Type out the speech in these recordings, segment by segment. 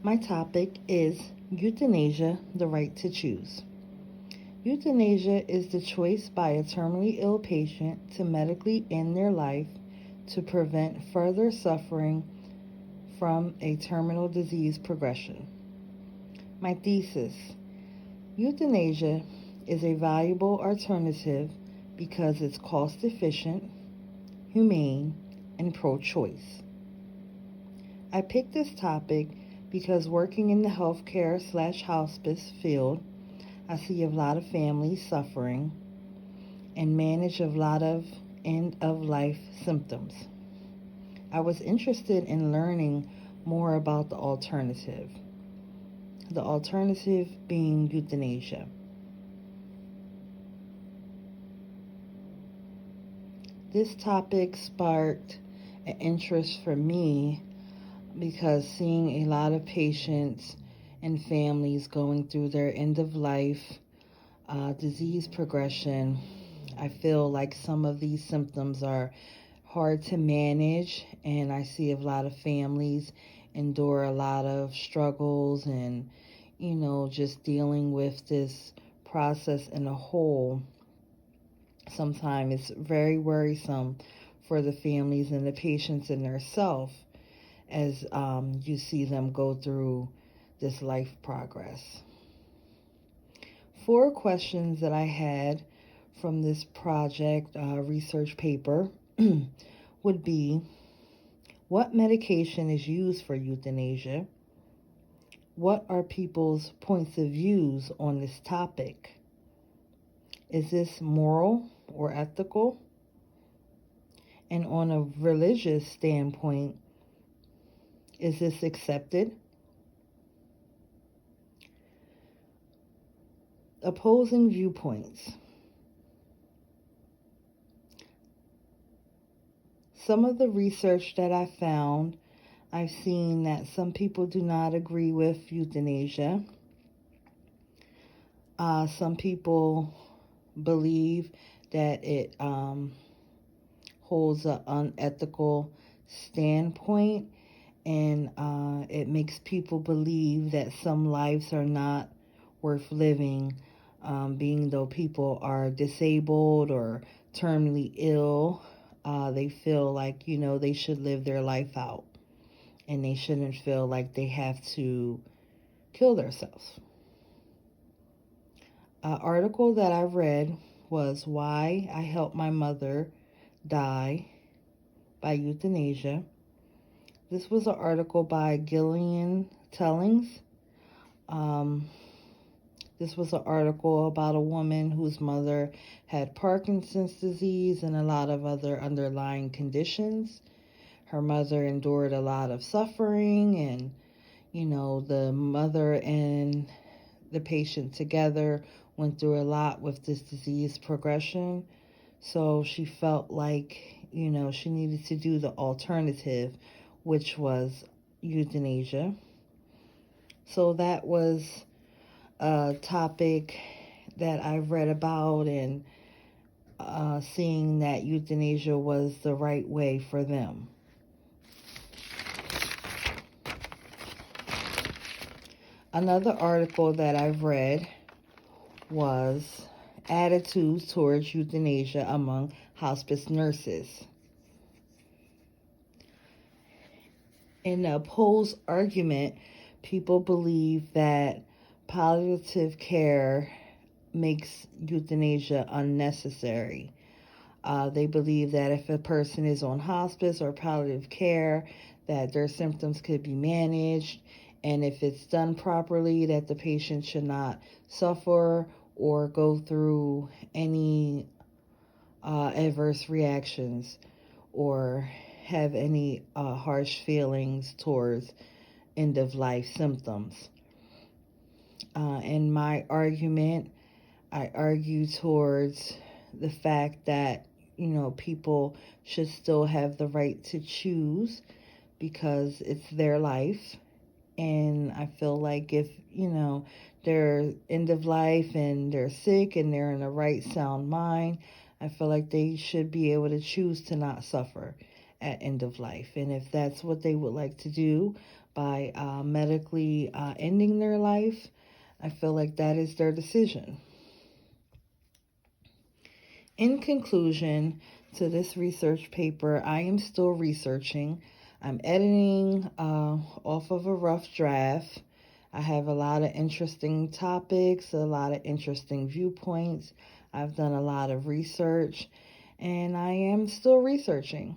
My topic is euthanasia, the right to choose. Euthanasia is the choice by a terminally ill patient to medically end their life to prevent further suffering from a terminal disease progression. My thesis: euthanasia is a valuable alternative because it's cost efficient, humane, and pro choice. I picked this topic because working in the healthcare/hospice field, I see a lot of families suffering and manage a lot of end of life symptoms. I was interested in learning more about the alternative being euthanasia. This topic sparked an interest for me because seeing a lot of patients and families going through their end of life disease progression, I feel like some of these symptoms are hard to manage, and I see a lot of families endure a lot of struggles and, just dealing with this process in a whole. Sometimes it's very worrisome for the families and the patients and their self as you see them go through this life progress. 4 questions that I had from this project research paper would be: what medication is used for euthanasia? What are people's points of views on this topic? Is this moral or ethical? And on a religious standpoint, is this accepted? Opposing viewpoints. Some of the research that I found, I've seen that some people do not agree with euthanasia. Some people believe that it holds an unethical standpoint, and it makes people believe that some lives are not worth living, being though people are disabled or terminally ill. They feel like, they should live their life out, and they shouldn't feel like they have to kill themselves. An article that I read was Why I Helped My Mother Die by Euthanasia. This was an article by Gillian Tellings. This was an article about a woman whose mother had Parkinson's disease and a lot of other underlying conditions. Her mother endured a lot of suffering, and, the mother and the patient together went through a lot with this disease progression. So she felt like, she needed to do the alternative, which was euthanasia. So that was a topic that I read about, and seeing that euthanasia was the right way for them. Another article that I've read was Attitudes Towards Euthanasia Among Hospice Nurses. In the opposed argument, people believe that palliative care makes euthanasia unnecessary. They believe that if a person is on hospice or palliative care, that their symptoms could be managed, and if it's done properly, that the patient should not suffer or go through any adverse reactions or have any harsh feelings towards end of life symptoms. In my argument, I argue towards the fact that, people should still have the right to choose because it's their life. And I feel like if, they're end of life and they're sick and they're in a right sound mind, I feel like they should be able to choose to not suffer at end of life. And if that's what they would like to do by medically ending their life, I feel like that is their decision. In conclusion to this research paper, I am still researching. I'm editing off of a rough draft. I have a lot of interesting topics, a lot of interesting viewpoints. I've done a lot of research, and I am still researching.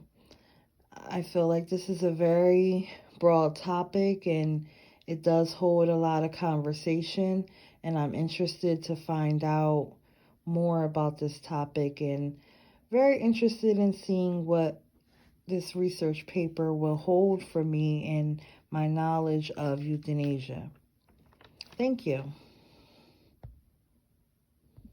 I feel like this is a very broad topic, and it does hold a lot of conversation, and I'm interested to find out more about this topic and very interested in seeing what this research paper will hold for me in my knowledge of euthanasia. Thank you.